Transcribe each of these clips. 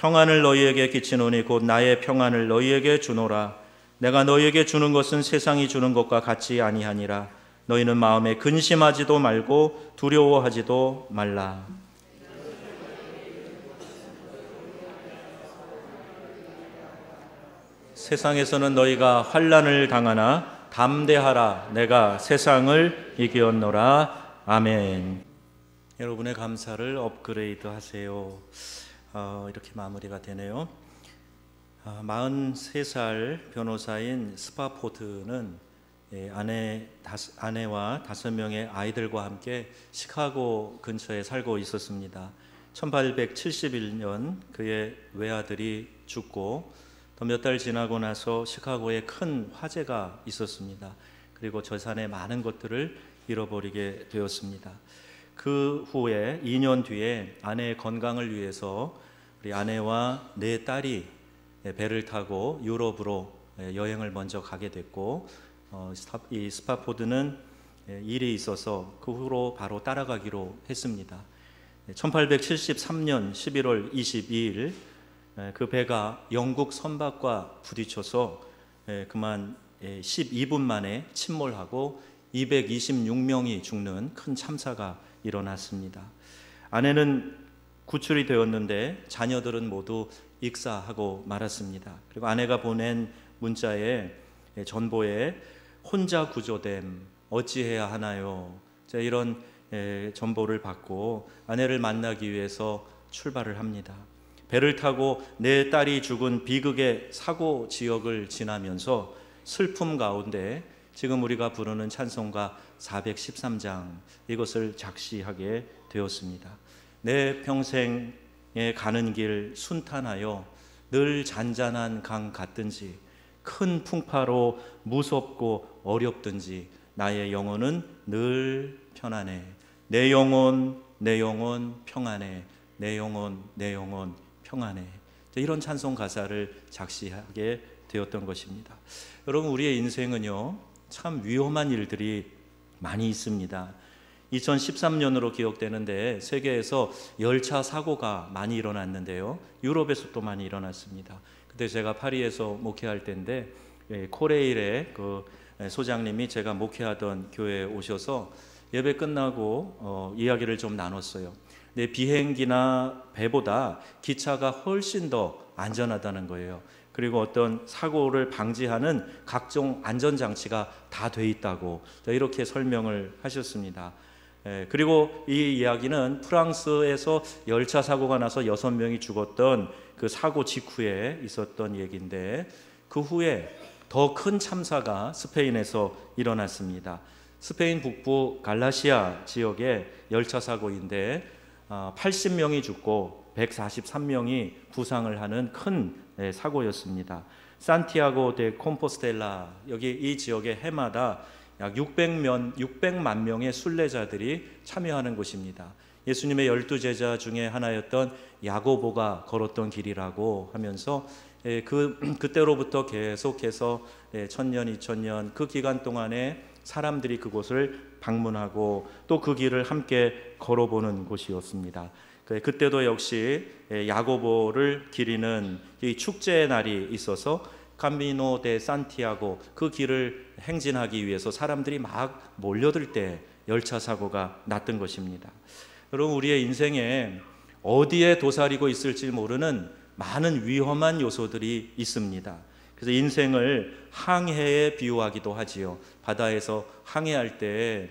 평안을 너희에게 끼치노니 곧 나의 평안을 너희에게 주노라. 내가 너희에게 주는 것은 세상이 주는 것과 같지 아니하니라. 너희는 마음에 근심하지도 말고 두려워하지도 말라. 세상에서는 너희가 환난을 당하나 담대하라. 내가 세상을 이겼노라. 아멘. 여러분의 감사를 업그레이드 하세요. 이렇게 마무리가 되네요. 43살 변호사인 스파포드는 아내와 5명의 아이들과 함께 시카고 근처에 살고 있었습니다. 1871년 그의 외아들이 죽고 또 몇 달 지나고 나서 시카고에 큰 화재가 있었습니다. 그리고 재산의 많은 것들을 잃어버리게 되었습니다. 그 후에 2년 뒤에 아내의 건강을 위해서 우리 아내와 4딸이 배를 타고 유럽으로 여행을 먼저 가게 됐고, 이 스파포드는 일이 있어서 그 후로 바로 따라가기로 했습니다. 1873년 11월 22일 그 배가 영국 선박과 부딪혀서 그만 12분 만에 침몰하고 226명이 죽는 큰 참사가 일어났습니다. 아내는 구출이 되었는데 자녀들은 모두 익사하고 말았습니다. 그리고 아내가 보낸 문자에 전보에 혼자 구조됨 어찌해야 하나요? 이런 전보를 받고 아내를 만나기 위해서 출발을 합니다. 배를 타고 4딸이 죽은 비극의 사고 지역을 지나면서 슬픔 가운데 지금 우리가 부르는 찬송가 413장 이것을 작시하게 되었습니다. 내 평생에 가는 길 순탄하여 늘 잔잔한 강 같든지 큰 풍파로 무섭고 어렵든지 나의 영혼은 늘 편안해. 내 영혼 평안해. 내 영혼 평안해. 이런 찬송 가사를 작시하게 되었던 것입니다. 여러분, 우리의 인생은요 참 위험한 일들이 많이 있습니다. 2013년으로 기억되는데 세계에서 열차 사고가 많이 일어났는데요, 유럽에서 또 많이 일어났습니다. 그때 제가 파리에서 목회할 때인데 코레일의 그 소장님이 제가 목회하던 교회에 오셔서 예배 끝나고 이야기를 좀 나눴어요. 근데 비행기나 배보다 기차가 훨씬 더 안전하다는 거예요. 그리고 어떤 사고를 방지하는 각종 안전장치가 다 돼 있다고 이렇게 설명을 하셨습니다. 그리고 이 이야기는 프랑스에서 열차 사고가 나서 6명이 죽었던 그 사고 직후에 있었던 얘기인데, 그 후에 더 큰 참사가 스페인에서 일어났습니다. 스페인 북부 갈라시아 지역의 열차 사고인데 80명이 죽고 143명이 부상을 하는 큰 사고였습니다. 산티아고 데 콤포스텔라, 여기 이 지역의 해마다 약 600만 명의 순례자들이 참여하는 곳입니다. 예수님의 12제자 중에 하나였던 야고보가 걸었던 길이라고 하면서 그때로부터 계속해서 1000년, 2000년 그 기간 동안에 사람들이 그곳을 방문하고 또 그 길을 함께 걸어보는 곳이었습니다. 그때도 역시 야고보를 기리는 이 축제의 날이 있어서 카미노 데 산티아고, 그 길을 행진하기 위해서 사람들이 막 몰려들 때 열차 사고가 났던 것입니다. 여러분, 우리의 인생에 어디에 도사리고 있을지 모르는 많은 위험한 요소들이 있습니다. 그래서 인생을 항해에 비유하기도 하지요. 바다에서 항해할 때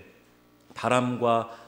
바람과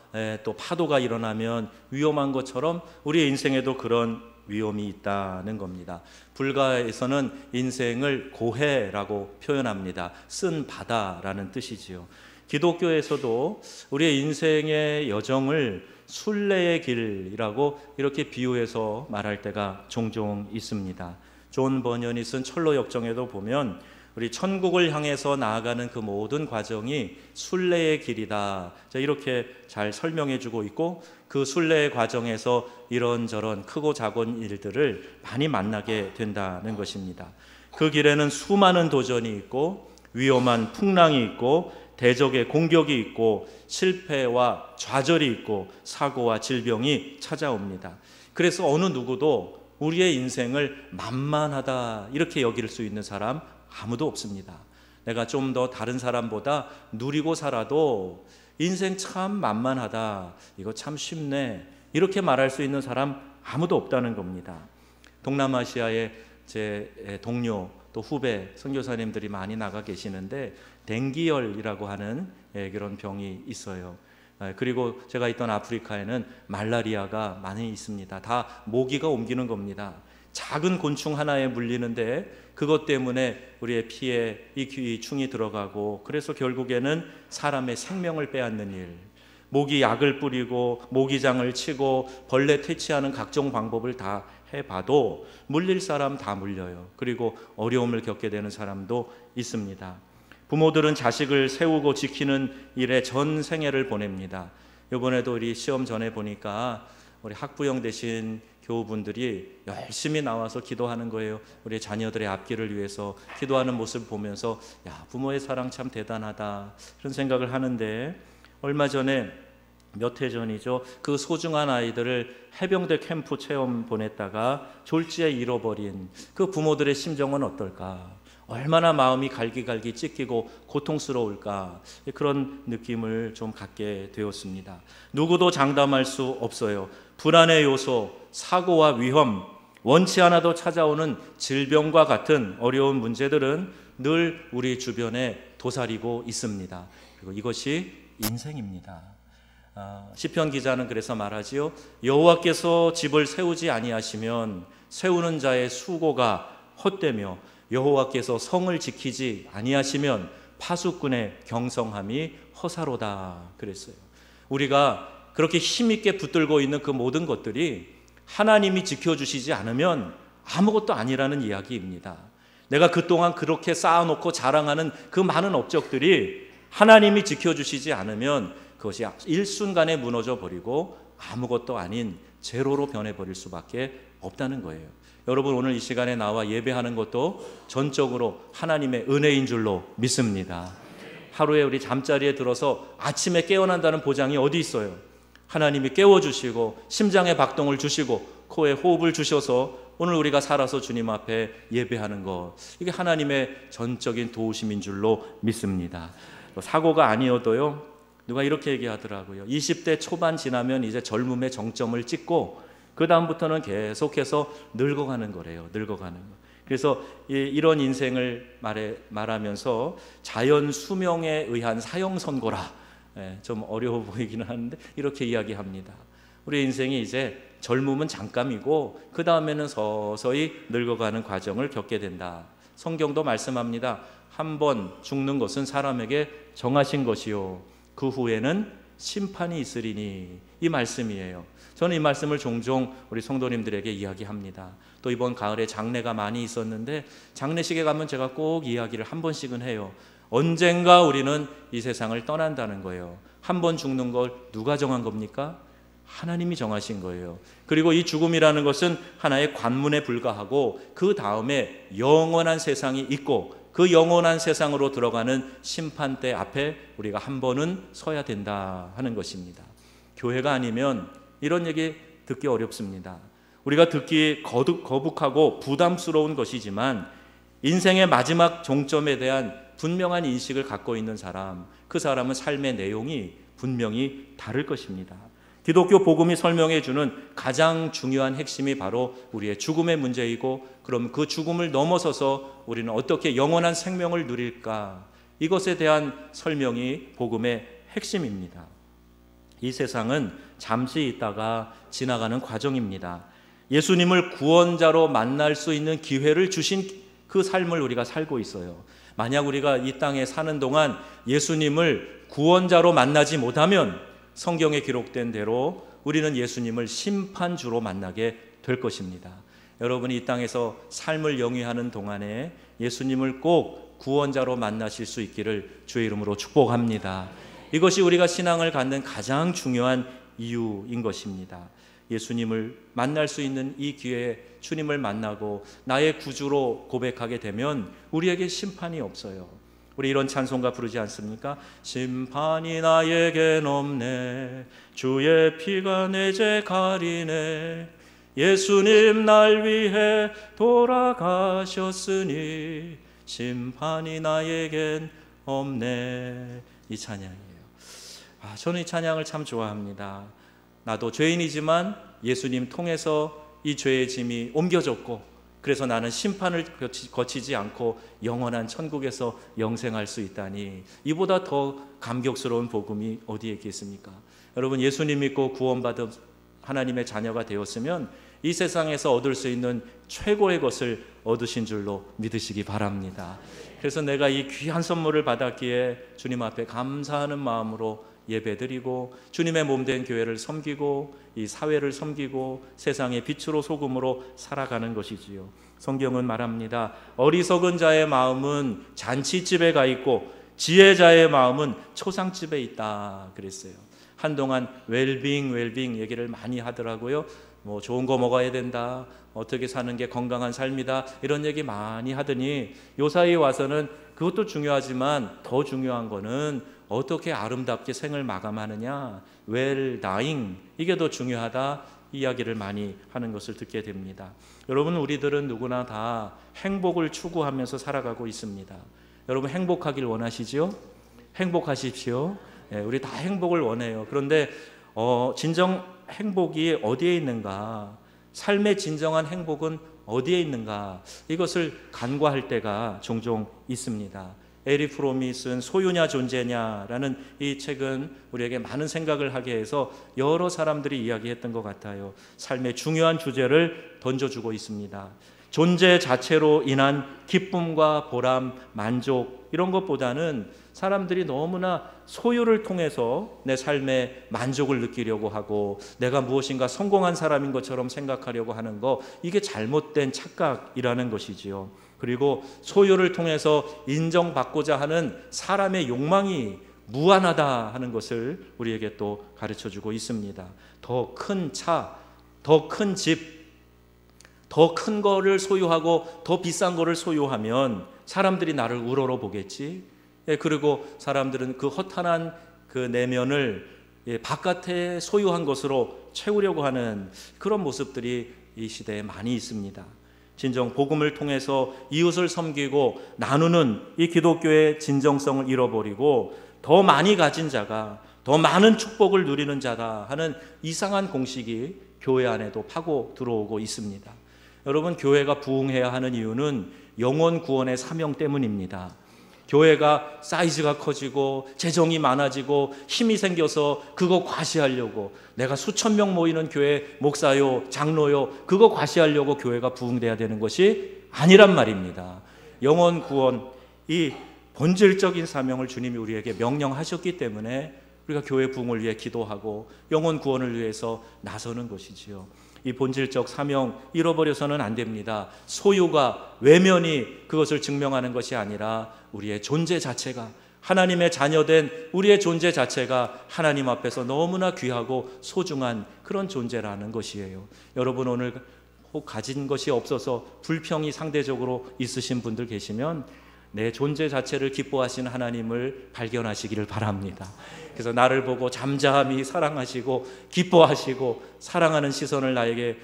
또 파도가 일어나면 위험한 것처럼 우리의 인생에도 그런 위험이 있다는 겁니다. 불가에서는 인생을 고해라고 표현합니다. 쓴 바다라는 뜻이지요. 기독교에서도 우리의 인생의 여정을 순례의 길이라고 이렇게 비유해서 말할 때가 종종 있습니다. 존 버년이 쓴 철로 역정에도 보면 우리 천국을 향해서 나아가는 그 모든 과정이 순례의 길이다, 이렇게 잘 설명해 주고 있고, 그 순례의 과정에서 이런저런 크고 작은 일들을 많이 만나게 된다는 것입니다. 그 길에는 수많은 도전이 있고 위험한 풍랑이 있고 대적의 공격이 있고 실패와 좌절이 있고 사고와 질병이 찾아옵니다. 그래서 어느 누구도 우리의 인생을 만만하다 이렇게 여길 수 있는 사람 아무도 없습니다. 내가 좀 더 다른 사람보다 누리고 살아도 인생 참 만만하다, 이거 참 쉽네, 이렇게 말할 수 있는 사람 아무도 없다는 겁니다. 동남아시아에 제 동료 또 후배 선교사님들이 많이 나가 계시는데 댕기열이라고 하는 그런 병이 있어요. 그리고 제가 있던 아프리카에는 말라리아가 많이 있습니다. 다 모기가 옮기는 겁니다. 작은 곤충 하나에 물리는데 그것 때문에 우리의 피에 이 충이 들어가고, 그래서 결국에는 사람의 생명을 빼앗는 일, 모기 약을 뿌리고 모기장을 치고 벌레 퇴치하는 각종 방법을 다 해봐도 물릴 사람 다 물려요. 그리고 어려움을 겪게 되는 사람도 있습니다. 부모들은 자식을 세우고 지키는 일에 전 생애를 보냅니다. 이번에도 우리 시험 전에 보니까 우리 학부형 되신 교우분들이 열심히 나와서 기도하는 거예요. 우리 자녀들의 앞길을 위해서 기도하는 모습을 보면서 야, 부모의 사랑 참 대단하다, 그런 생각을 하는데, 얼마 전에 몇 해 전이죠. 그 소중한 아이들을 해병대 캠프 체험 보냈다가 졸지에 잃어버린 그 부모들의 심정은 어떨까? 얼마나 마음이 갈기갈기 찢기고 고통스러울까? 그런 느낌을 좀 갖게 되었습니다. 누구도 장담할 수 없어요. 불안의 요소, 사고와 위험, 원치 않아도 찾아오는 질병과 같은 어려운 문제들은 늘 우리 주변에 도사리고 있습니다. 그리고 이것이 인생입니다. 시편 기자는 그래서 말하지요. 여호와께서 집을 세우지 아니하시면 세우는 자의 수고가 헛되며 여호와께서 성을 지키지 아니하시면 파수꾼의 경성함이 허사로다 그랬어요. 우리가 그렇게 힘있게 붙들고 있는 그 모든 것들이 하나님이 지켜주시지 않으면 아무것도 아니라는 이야기입니다. 내가 그동안 그렇게 쌓아놓고 자랑하는 그 많은 업적들이 하나님이 지켜주시지 않으면 그것이 일순간에 무너져 버리고 아무것도 아닌 제로로 변해버릴 수밖에 없다는 거예요. 여러분, 오늘 이 시간에 나와 예배하는 것도 전적으로 하나님의 은혜인 줄로 믿습니다. 하루에 우리 잠자리에 들어서 아침에 깨어난다는 보장이 어디 있어요? 하나님이 깨워주시고 심장에 박동을 주시고 코에 호흡을 주셔서 오늘 우리가 살아서 주님 앞에 예배하는 것, 이게 하나님의 전적인 도우심인 줄로 믿습니다. 사고가 아니어도요, 누가 이렇게 얘기하더라고요. 20대 초반 지나면 이제 젊음의 정점을 찍고 그 다음부터는 계속해서 늙어가는 거래요. 늙어가는 거. 그래서 이런 인생을 말하면서 자연 수명에 의한 사형 선고라, 좀 어려워 보이기는 하는데 이렇게 이야기합니다. 우리 인생이 이제 젊음은 잠깐이고 그 다음에는 서서히 늙어가는 과정을 겪게 된다. 성경도 말씀합니다. 한 번 죽는 것은 사람에게 정하신 것이요 그 후에는 심판이 있으리니, 이 말씀이에요. 저는 이 말씀을 종종 우리 성도님들에게 이야기합니다. 또 이번 가을에 장례가 많이 있었는데 장례식에 가면 제가 꼭 이야기를 한 번씩은 해요. 언젠가 우리는 이 세상을 떠난다는 거예요. 한 번 죽는 걸 누가 정한 겁니까? 하나님이 정하신 거예요. 그리고 이 죽음이라는 것은 하나의 관문에 불과하고 그 다음에 영원한 세상이 있고 그 영원한 세상으로 들어가는 심판대 앞에 우리가 한 번은 서야 된다 하는 것입니다. 교회가 아니면 이런 얘기 듣기 어렵습니다. 우리가 듣기 거북하고 부담스러운 것이지만 인생의 마지막 종점에 대한 분명한 인식을 갖고 있는 사람, 그 사람은 삶의 내용이 분명히 다를 것입니다. 기독교 복음이 설명해 주는 가장 중요한 핵심이 바로 우리의 죽음의 문제이고, 그럼 그 죽음을 넘어서서 우리는 어떻게 영원한 생명을 누릴까, 이것에 대한 설명이 복음의 핵심입니다. 이 세상은 잠시 있다가 지나가는 과정입니다. 예수님을 구원자로 만날 수 있는 기회를 주신 그 삶을 우리가 살고 있어요. 만약 우리가 이 땅에 사는 동안 예수님을 구원자로 만나지 못하면 성경에 기록된 대로 우리는 예수님을 심판주로 만나게 될 것입니다. 여러분이 이 땅에서 삶을 영위하는 동안에 예수님을 꼭 구원자로 만나실 수 있기를 주의 이름으로 축복합니다. 이것이 우리가 신앙을 갖는 가장 중요한 이유인 것입니다. 예수님을 만날 수 있는 이 기회에 주님을 만나고 나의 구주로 고백하게 되면 우리에게 심판이 없어요. 우리 이런 찬송가 부르지 않습니까? 심판이 나에겐 없네, 주의 피가 내 죄 가리네, 예수님 날 위해 돌아가셨으니 심판이 나에겐 없네. 이 찬양이에요. 저는 이 찬양을 참 좋아합니다. 나도 죄인이지만 예수님 통해서 이 죄의 짐이 옮겨졌고, 그래서 나는 심판을 거치지 않고 영원한 천국에서 영생할 수 있다니, 이보다 더 감격스러운 복음이 어디에 있겠습니까? 여러분, 예수님 믿고 구원받은 하나님의 자녀가 되었으면 이 세상에서 얻을 수 있는 최고의 것을 얻으신 줄로 믿으시기 바랍니다. 그래서 내가 이 귀한 선물을 받았기에 주님 앞에 감사하는 마음으로 예배드리고 주님의 몸된 교회를 섬기고 이 사회를 섬기고 세상의 빛으로 소금으로 살아가는 것이지요. 성경은 말합니다. 어리석은 자의 마음은 잔치집에 가 있고 지혜자의 마음은 초상집에 있다 그랬어요. 한동안 웰빙 얘기를 많이 하더라고요. 뭐 좋은 거 먹어야 된다, 어떻게 사는 게 건강한 삶이다, 이런 얘기 많이 하더니 요사이 와서는 그것도 중요하지만 더 중요한 거는 어떻게 아름답게 생을 마감하느냐, 웰 다잉, 이게 더 중요하다, 이야기를 많이 하는 것을 듣게 됩니다. 여러분, 우리들은 누구나 다 행복을 추구하면서 살아가고 있습니다. 여러분, 행복하길 원하시죠? 행복하십시오. 우리 다 행복을 원해요. 그런데 진정 행복이 어디에 있는가, 삶의 진정한 행복은 어디에 있는가, 이것을 간과할 때가 종종 있습니다. 에리 프롬이 쓴 소유냐 존재냐라는 이 책은 우리에게 많은 생각을 하게 해서 여러 사람들이 이야기했던 것 같아요. 삶의 중요한 주제를 던져주고 있습니다. 존재 자체로 인한 기쁨과 보람, 만족, 이런 것보다는 사람들이 너무나 소유를 통해서 내 삶에 만족을 느끼려고 하고 내가 무엇인가 성공한 사람인 것처럼 생각하려고 하는 거, 이게 잘못된 착각이라는 것이지요. 그리고 소유를 통해서 인정받고자 하는 사람의 욕망이 무한하다 하는 것을 우리에게 또 가르쳐주고 있습니다. 더 큰 차, 더 큰 집, 더 큰 거를 소유하고 더 비싼 거를 소유하면 사람들이 나를 우러러 보겠지. 그리고 사람들은 그 허탄한 그 내면을 바깥에 소유한 것으로 채우려고 하는 그런 모습들이 이 시대에 많이 있습니다. 진정 복음을 통해서 이웃을 섬기고 나누는 이 기독교의 진정성을 잃어버리고 더 많이 가진 자가 더 많은 축복을 누리는 자다 하는 이상한 공식이 교회 안에도 파고 들어오고 있습니다. 여러분, 교회가 부흥해야 하는 이유는 영혼 구원의 사명 때문입니다. 교회가 사이즈가 커지고 재정이 많아지고 힘이 생겨서 그거 과시하려고, 내가 수천 명 모이는 교회 목사요, 장로요, 그거 과시하려고 교회가 부흥돼야 되는 것이 아니란 말입니다. 영혼 구원, 이 본질적인 사명을 주님이 우리에게 명령하셨기 때문에 우리가 교회 부흥을 위해 기도하고 영혼 구원을 위해서 나서는 것이지요. 이 본질적 사명 잃어버려서는 안 됩니다. 소유가, 외면이 그것을 증명하는 것이 아니라 우리의 존재 자체가, 하나님의 자녀된 우리의 존재 자체가 하나님 앞에서 너무나 귀하고 소중한 그런 존재라는 것이에요. 여러분, 오늘 혹 가진 것이 없어서 불평이 상대적으로 있으신 분들 계시면 내 존재 자체를 기뻐하시는 하나님을 발견하시기를 바랍니다. 그래서 나를 보고 잠잠히 사랑하시고 기뻐하시고 사랑하는 시선을 나에게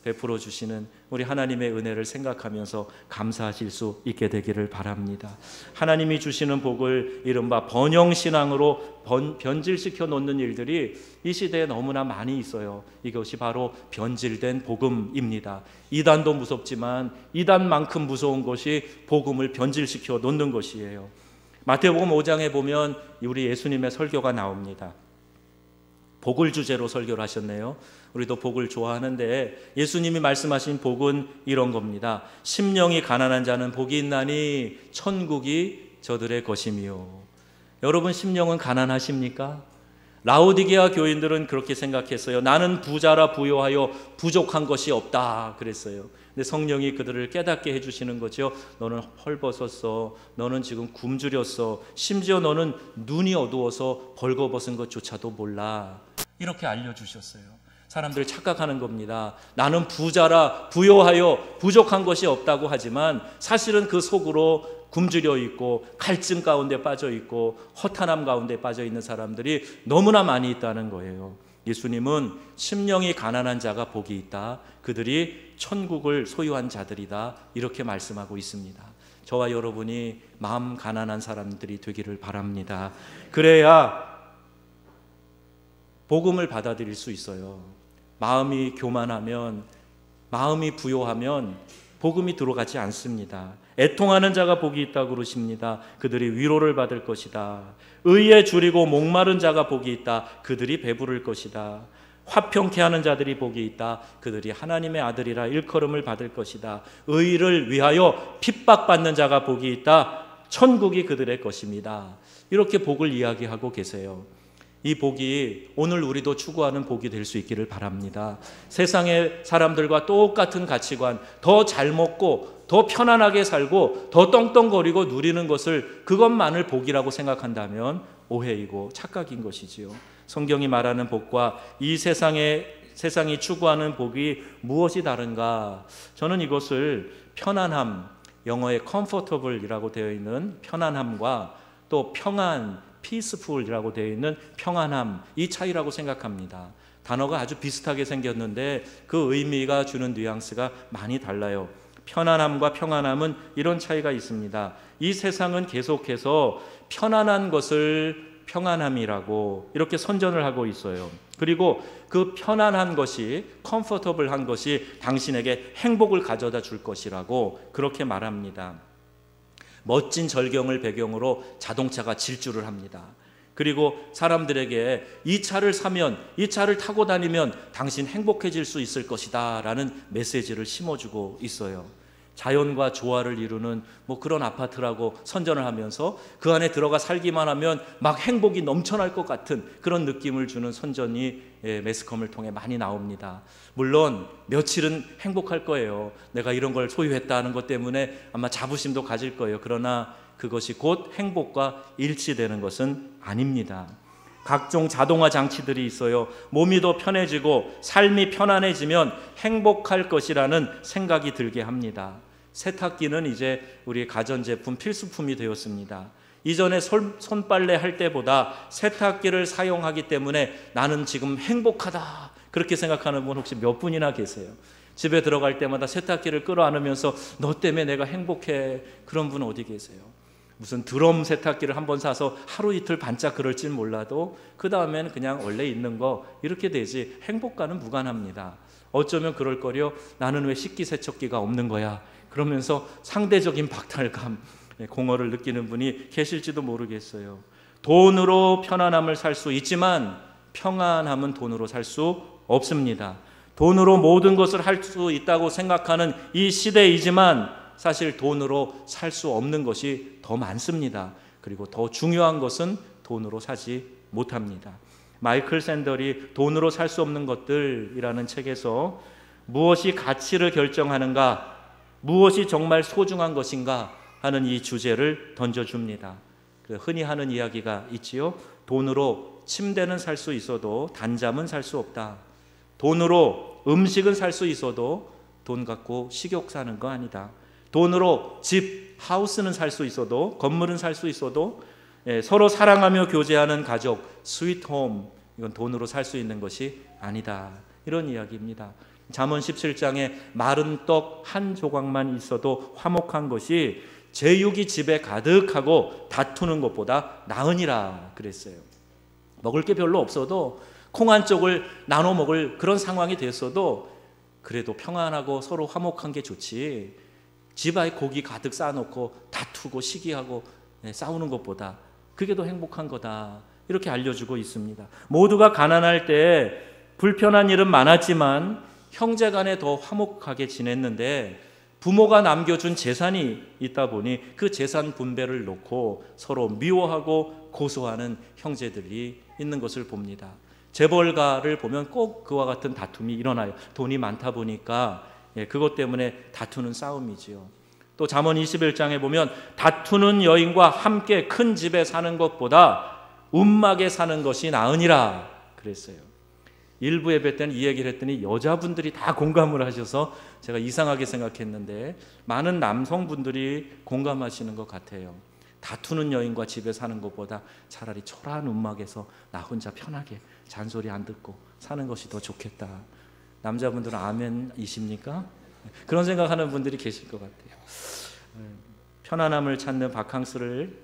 베풀어 주시는 우리 하나님의 은혜를 생각하면서 감사하실 수 있게 되기를 바랍니다. 하나님이 주시는 복을 이른바 번영신앙으로 변질시켜 놓는 일들이 이 시대에 너무나 많이 있어요. 이것이 바로 변질된 복음입니다. 이단도 무섭지만 이단만큼 무서운 것이 복음을 변질시켜 놓는 것이에요. 마태복음 5장에 보면 우리 예수님의 설교가 나옵니다. 복을 주제로 설교를 하셨네요. 우리도 복을 좋아하는데 예수님이 말씀하신 복은 이런 겁니다. 심령이 가난한 자는 복이 있나니 천국이 저들의 것이며. 여러분, 심령은 가난하십니까? 라오디게아 교인들은 그렇게 생각했어요. 나는 부자라 부요하여 부족한 것이 없다 그랬어요. 근데 성령이 그들을 깨닫게 해주시는 거죠. 너는 헐벗었어, 너는 지금 굶주렸어, 심지어 너는 눈이 어두워서 벌거벗은 것조차도 몰라, 이렇게 알려주셨어요. 사람들이 착각하는 겁니다. 나는 부자라 부요하여 부족한 것이 없다고 하지만 사실은 그 속으로 굶주려 있고 갈증 가운데 빠져 있고 허탄함 가운데 빠져 있는 사람들이 너무나 많이 있다는 거예요. 예수님은 심령이 가난한 자가 복이 있다. 그들이 천국을 소유한 자들이다. 이렇게 말씀하고 있습니다. 저와 여러분이 마음 가난한 사람들이 되기를 바랍니다. 그래야 복음을 받아들일 수 있어요. 마음이 교만하면, 마음이 부요하면 복음이 들어가지 않습니다. 애통하는 자가 복이 있다고 그러십니다. 그들이 위로를 받을 것이다. 의에 줄이고 목마른 자가 복이 있다. 그들이 배부를 것이다. 화평케 하는 자들이 복이 있다. 그들이 하나님의 아들이라 일컬음을 받을 것이다. 의를 위하여 핍박받는 자가 복이 있다. 천국이 그들의 것입니다. 이렇게 복을 이야기하고 계세요. 이 복이 오늘 우리도 추구하는 복이 될 수 있기를 바랍니다. 세상의 사람들과 똑같은 가치관, 더 잘 먹고 더 편안하게 살고 더 떵떵거리고 누리는 것을, 그것만을 복이라고 생각한다면 오해이고 착각인 것이지요. 성경이 말하는 복과 이 세상이 추구하는 복이 무엇이 다른가? 저는 이것을 편안함, 영어의 comfortable이라고 되어 있는 편안함과 또 평안, peaceful이라고 되어 있는 평안함, 이 차이라고 생각합니다. 단어가 아주 비슷하게 생겼는데 그 의미가 주는 뉘앙스가 많이 달라요. 편안함과 평안함은 이런 차이가 있습니다. 이 세상은 계속해서 편안한 것을 평안함이라고 이렇게 선전을 하고 있어요. 그리고 그 편안한 것이, 컴포터블한 것이 당신에게 행복을 가져다 줄 것이라고 그렇게 말합니다. 멋진 절경을 배경으로 자동차가 질주를 합니다. 그리고 사람들에게 이 차를 사면, 이 차를 타고 다니면 당신 행복해질 수 있을 것이다 라는 메시지를 심어주고 있어요. 자연과 조화를 이루는 그런 아파트라고 선전을 하면서 그 안에 들어가 살기만 하면 막 행복이 넘쳐날 것 같은 그런 느낌을 주는 선전이 매스컴을 통해 많이 나옵니다. 물론 며칠은 행복할 거예요. 내가 이런 걸 소유했다는 것 때문에 아마 자부심도 가질 거예요. 그러나 그것이 곧 행복과 일치되는 것은 아닙니다. 각종 자동화 장치들이 있어요. 몸이 더 편해지고 삶이 편안해지면 행복할 것이라는 생각이 들게 합니다. 세탁기는 이제 우리 가전제품 필수품이 되었습니다. 이전에 손빨래 할 때보다 세탁기를 사용하기 때문에 나는 지금 행복하다, 그렇게 생각하는 분 혹시 몇 분이나 계세요? 집에 들어갈 때마다 세탁기를 끌어안으면서 너 때문에 내가 행복해, 그런 분 어디 계세요? 무슨 드럼 세탁기를 한번 사서 하루 이틀 반짝 그럴진 몰라도 그 다음에는 그냥 원래 있는 거 이렇게 되지 행복과는 무관합니다. 어쩌면 그럴 거려, 나는 왜 식기세척기가 없는 거야, 그러면서 상대적인 박탈감, 공허를 느끼는 분이 계실지도 모르겠어요. 돈으로 편안함을 살 수 있지만 평안함은 돈으로 살 수 없습니다. 돈으로 모든 것을 할 수 있다고 생각하는 이 시대이지만 사실 돈으로 살 수 없는 것이 더 많습니다. 그리고 더 중요한 것은 돈으로 사지 못합니다. 마이클 샌델이 돈으로 살 수 없는 것들이라는 책에서 무엇이 가치를 결정하는가, 무엇이 정말 소중한 것인가 하는 이 주제를 던져줍니다. 흔히 하는 이야기가 있지요. 돈으로 침대는 살 수 있어도 단잠은 살 수 없다. 돈으로 음식은 살 수 있어도 돈 갖고 식욕 사는 거 아니다. 돈으로 집, 하우스는 살 수 있어도, 건물은 살 수 있어도 서로 사랑하며 교제하는 가족, 스위트 홈, 이건 돈으로 살 수 있는 것이 아니다. 이런 이야기입니다. 잠언 17장에 마른 떡 한 조각만 있어도 화목한 것이 제육이 집에 가득하고 다투는 것보다 나으니라 그랬어요. 먹을 게 별로 없어도 콩 한 쪽을 나눠 먹을 그런 상황이 됐어도 그래도 평안하고 서로 화목한 게 좋지, 집안에 고기 가득 쌓아놓고 다투고 시기하고 싸우는 것보다 그게 더 행복한 거다, 이렇게 알려주고 있습니다. 모두가 가난할 때 불편한 일은 많았지만 형제간에 더 화목하게 지냈는데 부모가 남겨준 재산이 있다 보니 그 재산 분배를 놓고 서로 미워하고 고소하는 형제들이 있는 것을 봅니다. 재벌가를 보면 꼭 그와 같은 다툼이 일어나요. 돈이 많다 보니까 그것 때문에 다투는 싸움이지요. 또 잠언 21장에 보면 다투는 여인과 함께 큰 집에 사는 것보다 움막에 사는 것이 나으니라 그랬어요. 일부 예배 때는 이 얘기를 했더니 여자분들이 다 공감을 하셔서 제가 이상하게 생각했는데 많은 남성분들이 공감하시는 것 같아요. 다투는 여인과 집에 사는 것보다 차라리 초라한 움막에서 나 혼자 편하게 잔소리 안 듣고 사는 것이 더 좋겠다. 남자분들은 아멘이십니까? 그런 생각하는 분들이 계실 것 같아요. 편안함을 찾는 바캉스를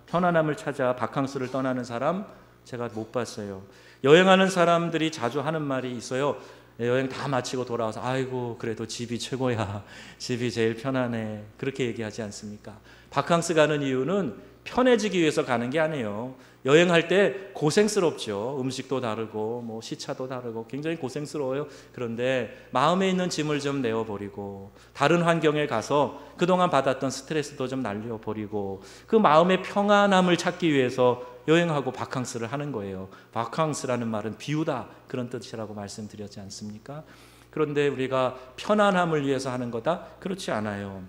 편안함을 찾아 바캉스를 떠나는 사람 제가 못 봤어요. 여행하는 사람들이 자주 하는 말이 있어요. 여행 다 마치고 돌아와서 아이고 그래도 집이 최고야. 집이 제일 편안해. 그렇게 얘기하지 않습니까? 바캉스 가는 이유는 편해지기 위해서 가는 게 아니에요. 여행할 때 고생스럽죠. 음식도 다르고 시차도 다르고 굉장히 고생스러워요. 그런데 마음에 있는 짐을 좀 내어버리고 다른 환경에 가서 그동안 받았던 스트레스도 좀 날려버리고 그 마음의 평안함을 찾기 위해서 여행하고 바캉스를 하는 거예요. 바캉스라는 말은 비우다 그런 뜻이라고 말씀드렸지 않습니까? 그런데 우리가 편안함을 위해서 하는 거다? 그렇지 않아요.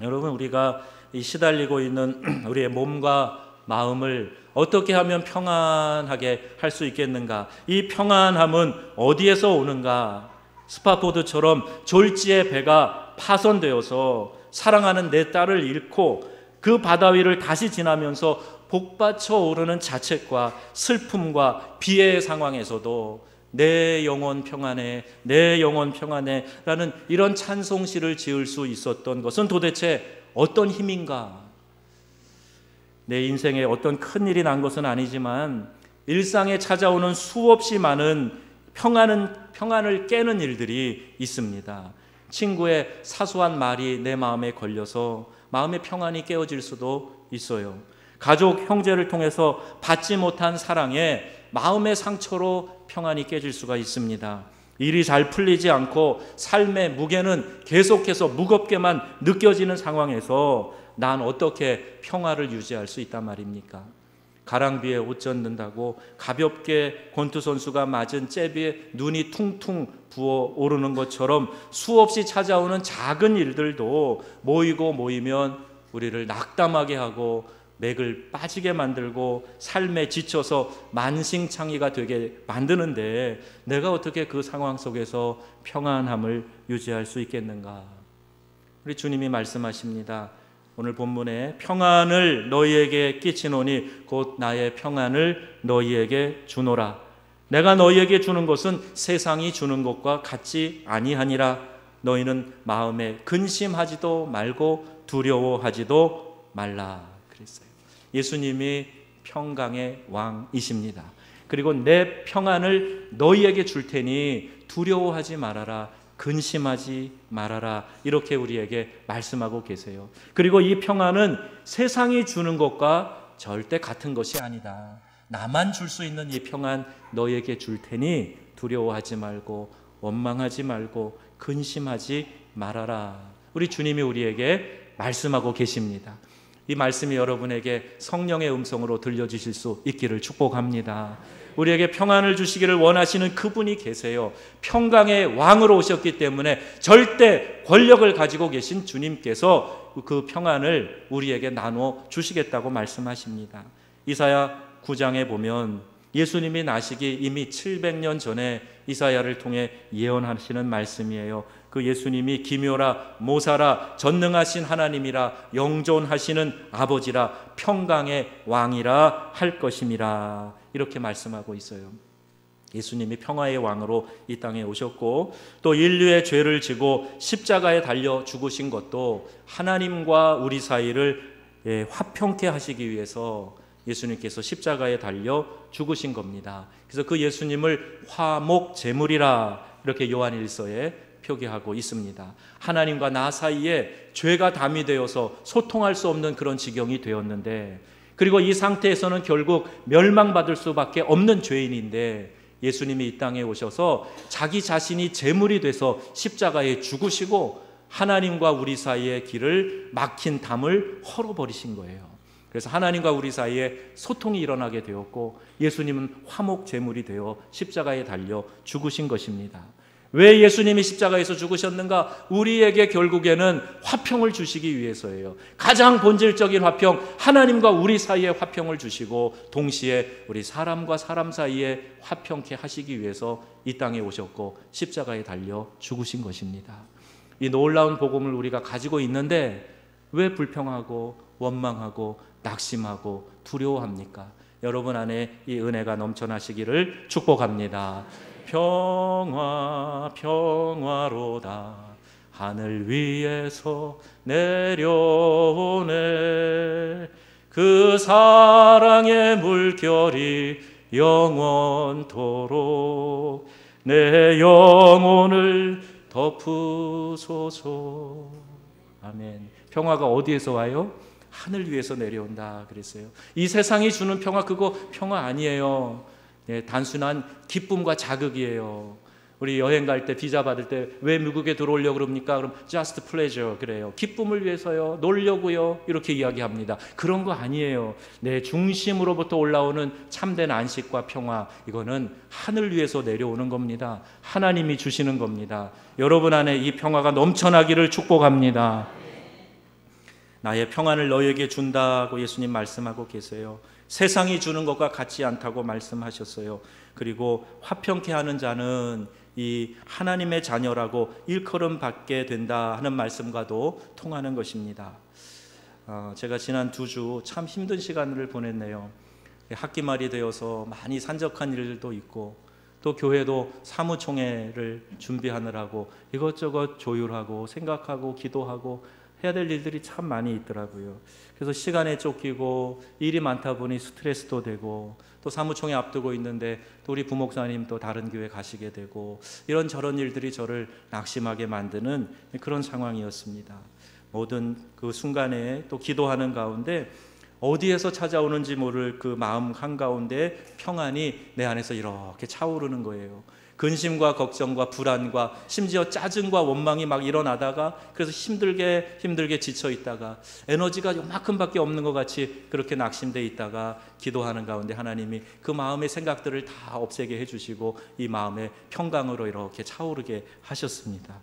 여러분, 우리가 이 시달리고 있는 우리의 몸과 마음을 어떻게 하면 평안하게 할 수 있겠는가? 이 평안함은 어디에서 오는가? 스파포드처럼 졸지의 배가 파손되어서 사랑하는 내 딸을 잃고 그 바다 위를 다시 지나면서 복받쳐 오르는 자책과 슬픔과 비애의 상황에서도 내 영혼 평안해, 내 영혼 평안해 라는 이런 찬송시를 지을 수 있었던 것은 도대체 어떤 힘인가? 내 인생에 어떤 큰일이 난 것은 아니지만 일상에 찾아오는 수없이 많은 평안을 깨는 일들이 있습니다. 친구의 사소한 말이 내 마음에 걸려서 마음의 평안이 깨어질 수도 있어요. 가족, 형제를 통해서 받지 못한 사랑에 마음의 상처로 평안이 깨질 수가 있습니다. 일이 잘 풀리지 않고 삶의 무게는 계속해서 무겁게만 느껴지는 상황에서 난 어떻게 평화를 유지할 수 있단 말입니까? 가랑비에 옷 젖는다고 가볍게 권투 선수가 맞은 잽에 눈이 퉁퉁 부어오르는 것처럼 수없이 찾아오는 작은 일들도 모이면 우리를 낙담하게 하고 맥을 빠지게 만들고 삶에 지쳐서 만신창이가 되게 만드는데 내가 어떻게 그 상황 속에서 평안함을 유지할 수 있겠는가? 우리 주님이 말씀하십니다. 오늘 본문에 평안을 너희에게 끼치노니 곧 나의 평안을 너희에게 주노라. 내가 너희에게 주는 것은 세상이 주는 것과 같지 아니하니라. 너희는 마음에 근심하지도 말고 두려워하지도 말라. 그랬어요. 예수님이 평강의 왕이십니다. 그리고 내 평안을 너희에게 줄 테니 두려워하지 말아라. 근심하지 말아라. 이렇게 우리에게 말씀하고 계세요. 그리고 이 평안은 세상이 주는 것과 절대 같은 것이 아니다. 나만 줄 수 있는 이 평안 너희에게 줄 테니 두려워하지 말고 원망하지 말고 근심하지 말아라. 우리 주님이 우리에게 말씀하고 계십니다. 이 말씀이 여러분에게 성령의 음성으로 들려주실 수 있기를 축복합니다. 우리에게 평안을 주시기를 원하시는 그분이 계세요. 평강의 왕으로 오셨기 때문에 절대 권력을 가지고 계신 주님께서 그 평안을 우리에게 나눠 주시겠다고 말씀하십니다. 이사야 9장에 보면 예수님이 나시기 이미 700년 전에 이사야를 통해 예언하시는 말씀이에요. 그 예수님이 기묘라 모사라 전능하신 하나님이라 영존하시는 아버지라 평강의 왕이라 할 것임이라 이렇게 말씀하고 있어요. 예수님이 평화의 왕으로 이 땅에 오셨고 또 인류의 죄를 지고 십자가에 달려 죽으신 것도 하나님과 우리 사이를 화평케 하시기 위해서 예수님께서 십자가에 달려 죽으신 겁니다. 그래서 그 예수님을 화목제물이라 이렇게 요한일서에 표기하고 있습니다. 하나님과 나 사이에 죄가 담이 되어서 소통할 수 없는 그런 지경이 되었는데 그리고 이 상태에서는 결국 멸망받을 수밖에 없는 죄인인데 예수님이 이 땅에 오셔서 자기 자신이 제물이 돼서 십자가에 죽으시고 하나님과 우리 사이의 길을 막힌 담을 헐어버리신 거예요. 그래서 하나님과 우리 사이에 소통이 일어나게 되었고 예수님은 화목 제물이 되어 십자가에 달려 죽으신 것입니다. 왜 예수님이 십자가에서 죽으셨는가? 우리에게 결국에는 화평을 주시기 위해서예요. 가장 본질적인 화평, 하나님과 우리 사이에 화평을 주시고 동시에 우리 사람과 사람 사이에 화평케 하시기 위해서 이 땅에 오셨고 십자가에 달려 죽으신 것입니다. 이 놀라운 복음을 우리가 가지고 있는데 왜 불평하고 원망하고 낙심하고 두려워합니까? 여러분 안에 이 은혜가 넘쳐나시기를 축복합니다. 평화 평화로다 하늘 위에서 내려오네 그 사랑의 물결이 영원토록 내 영혼을 덮으소서. 아멘. 평화가 어디에서 와요? 하늘 위에서 내려온다 그랬어요. 이 세상이 주는 평화, 그거 평화 아니에요. 네, 단순한 기쁨과 자극이에요. 우리 여행 갈 때 비자 받을 때 왜 미국에 들어오려고 그럽니까? 그럼 just pleasure 그래요. 기쁨을 위해서요. 놀려고요. 이렇게 이야기합니다. 그런 거 아니에요. 내 중심으로부터 올라오는 참된 안식과 평화, 이거는 하늘 위에서 내려오는 겁니다. 하나님이 주시는 겁니다. 여러분 안에 이 평화가 넘쳐나기를 축복합니다. 나의 평안을 너에게 준다고 예수님 말씀하고 계세요. 세상이 주는 것과 같지 않다고 말씀하셨어요. 그리고 화평케 하는 자는 이 하나님의 자녀라고 일컬음 받게 된다 하는 말씀과도 통하는 것입니다. 제가 지난 2주 참 힘든 시간을 보냈네요. 학기 말이 되어서 많이 산적한 일도 있고 또 교회도 사무총회를 준비하느라고 이것저것 조율하고 생각하고 기도하고 해야 될 일들이 참 많이 있더라고요. 그래서 시간에 쫓기고 일이 많다 보니 스트레스도 되고 또 사무총회 앞두고 있는데 또 우리 부목사님 또 다른 교회 가시게 되고 이런저런 일들이 저를 낙심하게 만드는 그런 상황이었습니다. 모든 그 순간에 또 기도하는 가운데 어디에서 찾아오는지 모를 그 마음 한가운데 평안이 내 안에서 이렇게 차오르는 거예요. 근심과 걱정과 불안과 심지어 짜증과 원망이 막 일어나다가 그래서 힘들게 지쳐 있다가 에너지가 요만큼밖에 없는 것 같이 그렇게 낙심돼 있다가 기도하는 가운데 하나님이 그 마음의 생각들을 다 없애게 해주시고 이 마음의 평강으로 이렇게 차오르게 하셨습니다.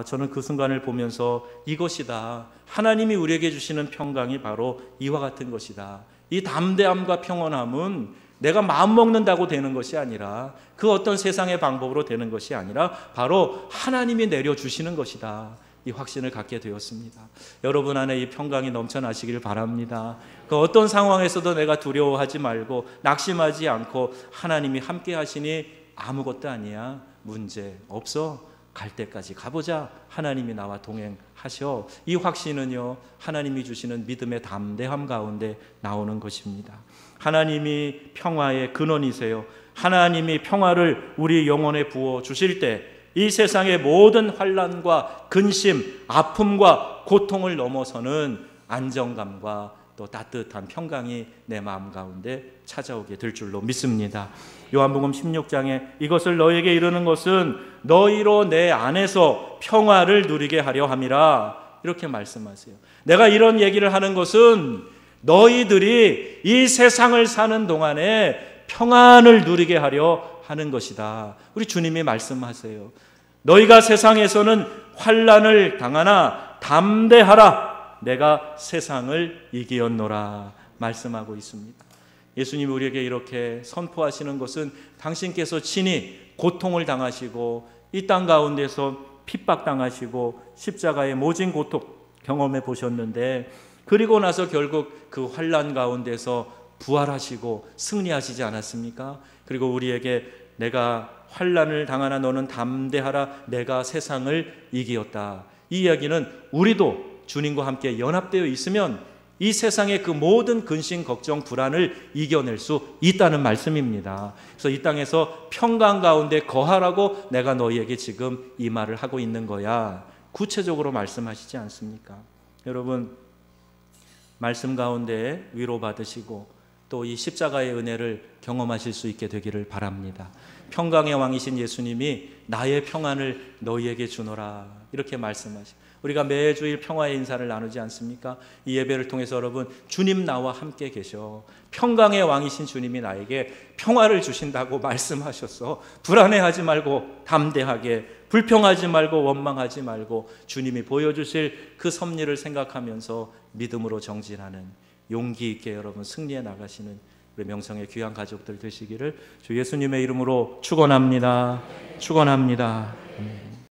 저는 그 순간을 보면서 이것이다. 하나님이 우리에게 주시는 평강이 바로 이와 같은 것이다. 이 담대함과 평온함은 내가 마음먹는다고 되는 것이 아니라 그 어떤 세상의 방법으로 되는 것이 아니라 바로 하나님이 내려주시는 것이다. 이 확신을 갖게 되었습니다. 여러분 안에 이 평강이 넘쳐나시길 바랍니다. 그 어떤 상황에서도 내가 두려워하지 말고 낙심하지 않고 하나님이 함께 하시니 아무것도 아니야. 문제 없어. 갈 때까지 가보자. 하나님이 나와 동행하셔. 이 확신은요, 하나님이 주시는 믿음의 담대함 가운데 나오는 것입니다. 하나님이 평화의 근원이세요. 하나님이 평화를 우리 영혼에 부어 주실 때 이 세상의 모든 환난과 근심, 아픔과 고통을 넘어서는 안정감과 또 따뜻한 평강이 내 마음 가운데 찾아오게 될 줄로 믿습니다. 요한복음 16장에 이것을 너에게 이르는 것은 너희로 내 안에서 평화를 누리게 하려 함이라 이렇게 말씀하세요. 내가 이런 얘기를 하는 것은 너희들이 이 세상을 사는 동안에 평안을 누리게 하려 하는 것이다. 우리 주님이 말씀하세요. 너희가 세상에서는 환난을 당하나 담대하라. 내가 세상을 이기었노라 말씀하고 있습니다. 예수님이 우리에게 이렇게 선포하시는 것은 당신께서 친히 고통을 당하시고 이 땅 가운데서 핍박당하시고 십자가의 모진 고통 경험해 보셨는데 그리고 나서 결국 그 환난 가운데서 부활하시고 승리하시지 않았습니까? 그리고 우리에게 내가 환난을 당하나 너는 담대하라. 내가 세상을 이기었다. 이 이야기는 우리도 주님과 함께 연합되어 있으면 이 세상의 그 모든 근심, 걱정, 불안을 이겨낼 수 있다는 말씀입니다. 그래서 이 땅에서 평강 가운데 거하라고 내가 너희에게 지금 이 말을 하고 있는 거야. 구체적으로 말씀하시지 않습니까? 여러분, 말씀 가운데 위로받으시고 또 이 십자가의 은혜를 경험하실 수 있게 되기를 바랍니다. 평강의 왕이신 예수님이 나의 평안을 너희에게 주노라 이렇게 말씀하시고 우리가 매주일 평화의 인사를 나누지 않습니까? 이 예배를 통해서 여러분 주님 나와 함께 계셔. 평강의 왕이신 주님이 나에게 평화를 주신다고 말씀하셨어. 불안해하지 말고 담대하게, 불평하지 말고 원망하지 말고 주님이 보여주실 그 섭리를 생각하면서 믿음으로 정진하는 용기 있게 여러분 승리해 나가시는 우리 명성의 귀한 가족들 되시기를 주 예수님의 이름으로 축원합니다. 축원합니다.